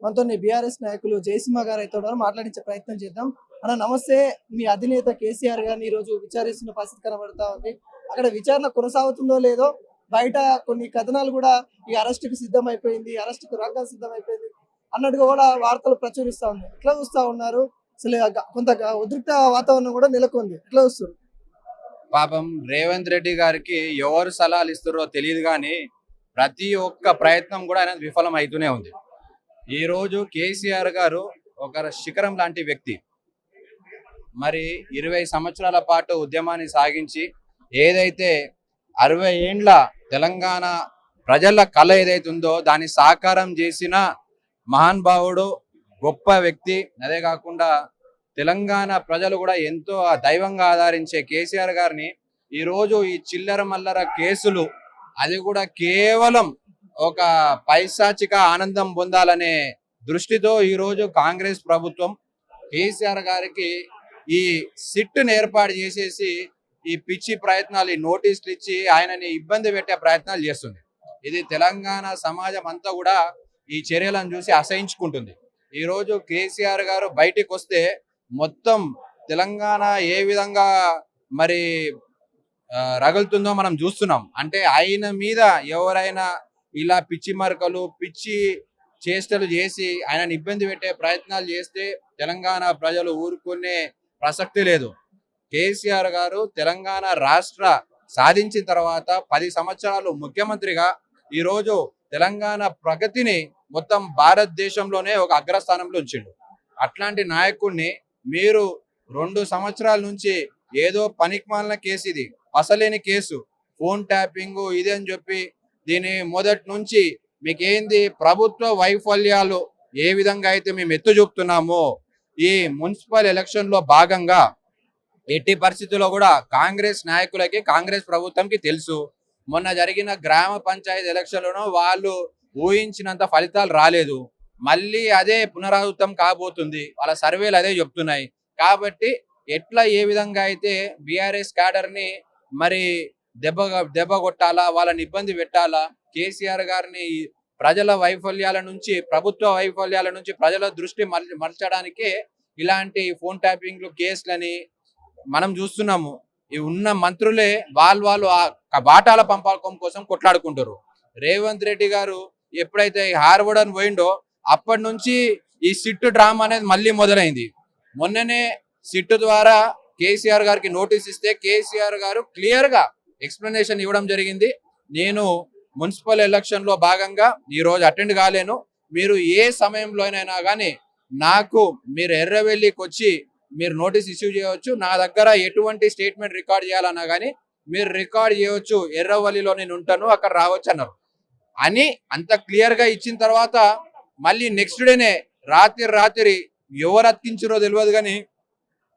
మనతో బీఆర్ఎస్ నాయకులు జయసింహ గారు అయితే ఉన్నారు. మాట్లాడించే ప్రయత్నం చేద్దాం. అన్న నమస్తే. మీ అధినేత కేసీఆర్ గారిని ఈ రోజు విచారిస్తున్న పరిస్థితి కనబడతా ఉంది. అక్కడ విచారణ కొనసాగుతుందో లేదో బయట కొన్ని కథనాలు కూడా ఈ అరెస్టుకు సిద్ధమైపోయింది, అరెస్టుకు రంగం సిద్ధమైపోయింది అన్నట్టుగా కూడా వార్తలు ప్రచురిస్తా ఉన్నాయి. ఎట్లా చూస్తా ఉన్నారు? అసలు కొంత ఉద్రిక్త వాతావరణం కూడా నెలకొంది. ఎట్లా చూస్తారు? పాపం రేవంత్ రెడ్డి గారికి ఎవరు సలహాలు ఇస్తారో తెలియదు కానీ ప్రతి ఒక్క ప్రయత్నం కూడా ఆయన విఫలం అవుతూనే ఉంది. ఈ రోజు కేసీఆర్ గారు ఒక శిఖరం లాంటి వ్యక్తి. మరి 20 సంవత్సరాల పాటు ఉద్యమాన్ని సాగించి ఏదైతే 60 ఏండ్ల తెలంగాణ ప్రజల కళ ఏదైతే ఉందో దాన్ని సాకారం చేసిన మహానుభావుడు, గొప్ప వ్యక్తి. అదే కాకుండా తెలంగాణ ప్రజలు కూడా ఎంతో దైవంగా ఆదరించే కేసీఆర్ గారిని ఈరోజు ఈ చిల్లర మల్లర కేసులు, అది కూడా కేవలం ఒక పైశాచిక ఆనందం పొందాలనే దృష్టితో ఈరోజు కాంగ్రెస్ ప్రభుత్వం కేసీఆర్ గారికి ఈ సిట్ను ఏర్పాటు చేసేసి ఈ పిచ్చి ప్రయత్నాలు, ఈ నోటీసులు ఇచ్చి ఆయనని ఇబ్బంది పెట్టే ప్రయత్నాలు చేస్తుంది. ఇది తెలంగాణ సమాజం అంతా కూడా ఈ చర్యలను చూసి అసహించుకుంటుంది. ఈరోజు కేసీఆర్ గారు బయటికి వస్తే మొత్తం తెలంగాణ ఏ విధంగా మరి రగులుతుందో మనం చూస్తున్నాం. అంటే ఆయన మీద ఎవరైనా ఇలా పిచ్చి మరకలు, పిచ్చి చేష్టలు చేసి ఆయనను ఇబ్బంది పెట్టే ప్రయత్నాలు చేస్తే తెలంగాణ ప్రజలు ఊరుకునే ప్రసక్తి లేదు. కేసీఆర్ గారు తెలంగాణ రాష్ట్ర సాధించిన తర్వాత 10 సంవత్సరాలు ముఖ్యమంత్రిగా ఈరోజు తెలంగాణ ప్రగతిని మొత్తం భారతదేశంలోనే ఒక అగ్రస్థానంలో ఉంచిండు. అట్లాంటి నాయకుడిని మీరు 2 సంవత్సరాల నుంచి ఏదో పనికిమాలిన కేసు, ఇది అసలేని కేసు, ఫోన్ ట్యాపింగ్ ఇది అని చెప్పి దీని మొదటి నుంచి మీకేంది ప్రభుత్వ వైఫల్యాలు ఏ విధంగా అయితే మేము ఎత్తు చూపుతున్నామో ఈ మున్సిపల్ ఎలక్షన్ లో భాగంగా ఎట్టి పరిస్థితుల్లో కూడా కాంగ్రెస్ నాయకులకి, కాంగ్రెస్ ప్రభుత్వంకి తెలుసు. మొన్న జరిగిన గ్రామ పంచాయతీ ఎలక్షన్లను వాళ్ళు ఊహించినంత ఫలితాలు రాలేదు. మళ్ళీ అదే పునరావృతం కాబోతుంది. వాళ్ళ సర్వేలు అదే చెప్తున్నాయి. కాబట్టి ఎట్లా ఏ విధంగా అయితే బీఆర్ఎస్ క్యాడర్ ని మరి దెబ్బ కొట్టాలా, వాళ్ళని ఇబ్బంది పెట్టాలా, కేసీఆర్ గారిని ప్రజల వైఫల్యాల నుంచి, ప్రభుత్వ వైఫల్యాల నుంచి ప్రజల దృష్టి మరచడానికే ఇలాంటి ఫోన్ ట్యాపింగ్లు కేసులని మనం చూస్తున్నాము. ఈ ఉన్న మంత్రులే వాళ్ళు ఆ బాటాల పంపకం కోసం కొట్లాడుకుంటారు. రేవంత్ రెడ్డి గారు ఎప్పుడైతే హార్వర్డ్ అని పోయిండో అప్పటి నుంచి ఈ సిట్ డ్రామా అనేది మళ్ళీ మొదలైంది. మొన్ననే సిట్ ద్వారా కేసీఆర్ గారికి నోటీస్ ఇస్తే కేసీఆర్ గారు క్లియర్ గా ఎక్స్ప్లెనేషన్ ఇవ్వడం జరిగింది. నేను మున్సిపల్ ఎలక్షన్ లో భాగంగా ఈ రోజు అటెండ్ కాలేను. మీరు ఏ సమయంలో అయినా కానీ నాకు మీరు ఎర్రవెల్లికి వచ్చి మీరు నోటీస్ ఇష్యూ చేయవచ్చు. నా దగ్గర ఎటువంటి స్టేట్మెంట్ రికార్డ్ చేయాలన్నా కానీ మీరు రికార్డ్ చేయవచ్చు. ఎర్రవల్లిలో నేను ఉంటాను, అక్కడ రావచ్చు అన్నారు అని అంత క్లియర్ గా ఇచ్చిన తర్వాత మళ్ళీ నెక్స్ట్ డేనే రాత్రి ఎవరు అతికించారో తెలియదు కానీ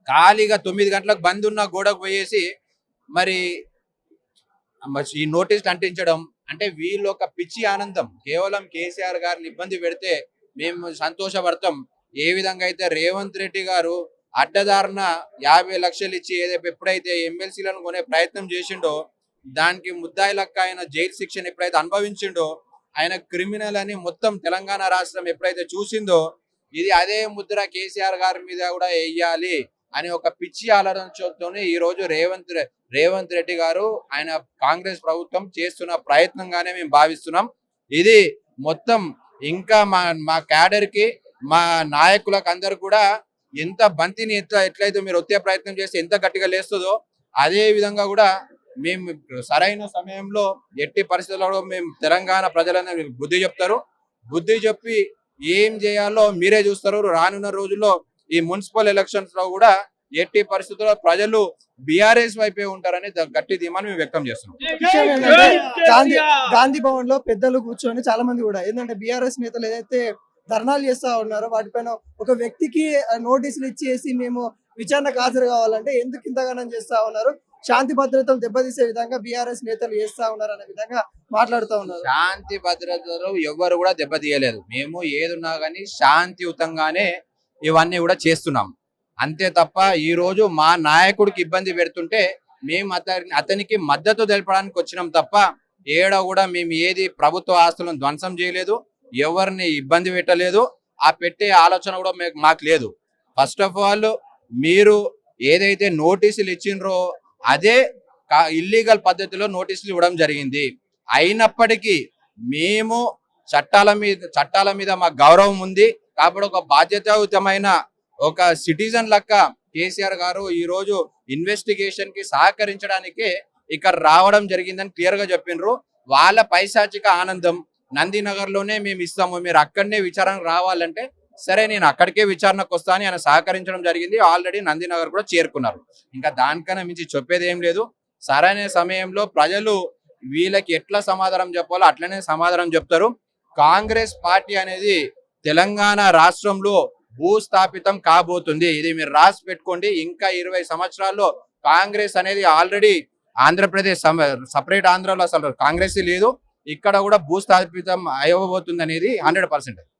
ఖాళీగా 9 గంటలకు బంద్ ఉన్న గోడకు పోయేసి మరి ఈ నోటీసులు అంటించడం. అంటే వీళ్ళు ఒక పిచ్చి ఆనందం. కేవలం కేసీఆర్ గారిని ఇబ్బంది పెడితే మేము సంతోషపడతాం. ఏ విధంగా అయితే రేవంత్ రెడ్డి గారు అడ్డదారున 50 లక్షలు ఇచ్చి ఎప్పుడైతే ఎమ్మెల్సీలను కొనే ప్రయత్నం చేసిండో, దానికి ముద్దాయిలక్క ఆయన జైలు శిక్షను ఎప్పుడైతే అనుభవించిండో, ఆయన క్రిమినల్ అని మొత్తం తెలంగాణ రాష్ట్రం ఎప్పుడైతే చూసిందో, ఇది అదే ముద్ర కేసీఆర్ గారి మీద కూడా వేయాలి అని ఒక పిచ్చి ఆలోచనతోనే ఈ రోజు రేవంత్ రెడ్డి గారు, ఆయన కాంగ్రెస్ ప్రభుత్వం చేస్తున్న ప్రయత్నంగానే మేము భావిస్తున్నాం. ఇది మొత్తం ఇంకా మా క్యాడర్ కి, మా నాయకులకు అందరు కూడా ఎంత బంతిని ఎట్లయితే మీరు వచ్చే ప్రయత్నం చేస్తే ఎంత గట్టిగా లేస్తుందో అదే విధంగా కూడా మేము సరైన సమయంలో ఎట్టి పరిస్థితుల్లో మేము తెలంగాణ ప్రజలను బుద్ధి చెప్తారు. బుద్ధి చెప్పి ఏం చేయాలో మీరే చూస్తారు. రానున్న రోజుల్లో ఈ మున్సిపల్ ఎలక్షన్స్ లో కూడా ఎట్టి పరిస్థితుల్లో ప్రజలు బీఆర్ఎస్ వైపే ఉంటారని గట్టి ధీమాను మేము వ్యక్తం చేస్తున్నాం. గాంధీ భవన్ లో పెద్దలు కూర్చొని చాలా మంది కూడా ఏంటంటే బీఆర్ఎస్ నేతలు ఏదైతే ధర్నాలు చేస్తా ఉన్నారో వాటిపైన ఒక వ్యక్తికి నోటీసులు ఇచ్చేసి మేము విచారణకు హాజరు కావాలంటే ఎందుకు ఇంతగానం చేస్తా ఉన్నారు, శాంతి భద్రతలు దెబ్బతీసే విధంగా బీఆర్ఎస్ నేతలు చేస్తా ఉన్నారు అనే విధంగా మాట్లాడుతూ ఉన్నారు. శాంతి భద్రతలు ఎవరు కూడా దెబ్బతీయలేదు. మేము ఏదున్నా కానీ శాంతియుతంగానే ఇవన్నీ కూడా చేస్తున్నాం. అంతే తప్ప ఈ రోజు మా నాయకుడికి ఇబ్బంది పెడుతుంటే మేము అతనికి మద్దతు తెలపడానికి వచ్చినాం తప్ప ఏడా కూడా మేము ఏది ప్రభుత్వ ఆస్తులను ధ్వంసం చేయలేదు, ఎవరిని ఇబ్బంది పెట్టలేదు. ఆ పెట్టే ఆలోచన కూడా మాకు లేదు. ఫస్ట్ ఆఫ్ ఆల్ మీరు ఏదైతే నోటీసులు ఇచ్చిండ్రో అదే ఇల్లీగల్ పద్ధతిలో నోటీసులు ఇవ్వడం జరిగింది. అయినప్పటికీ మేము చట్టాల మీద మాకు గౌరవం ఉంది కాబట్టి ఒక బాధ్యతాయుతమైన ఒక సిటిజన్ లెక్క కేసీఆర్ గారు ఈ రోజు ఇన్వెస్టిగేషన్ కి సహకరించడానికే ఇక్కడ రావడం జరిగిందని క్లియర్ గా చెప్పిండ్రు. వాళ్ళ పైశాచిక ఆనందం నందినగర్ లోనే మేము ఇస్తాము, మీరు అక్కడనే విచారణకు రావాలంటే సరే నేను అక్కడికే విచారణకు వస్తా అని ఆయన సహకరించడం జరిగింది. ఆల్రెడీ నందినగర్ కూడా చేరుకున్నారు. ఇంకా దానికన్నా మించి చెప్పేది ఏం లేదు. సరైన సమయంలో ప్రజలు వీళ్ళకి ఎట్లా సమాధానం చెప్పాలో అట్లనే సమాధానం చెప్తారు. కాంగ్రెస్ పార్టీ అనేది తెలంగాణ రాష్ట్రంలో భూస్థాపితం కాబోతుంది. ఇది మీరు రాసి పెట్టుకోండి. ఇంకా 20 సంవత్సరాల్లో కాంగ్రెస్ అనేది ఆల్రెడీ ఆంధ్రప్రదేశ్ సపరేట్ ఆంధ్రలో అసలు కాంగ్రెస్ లేదు, ఇక్కడ కూడా భూస్థాపితం అయ్యబోతుంది అనేది 100%.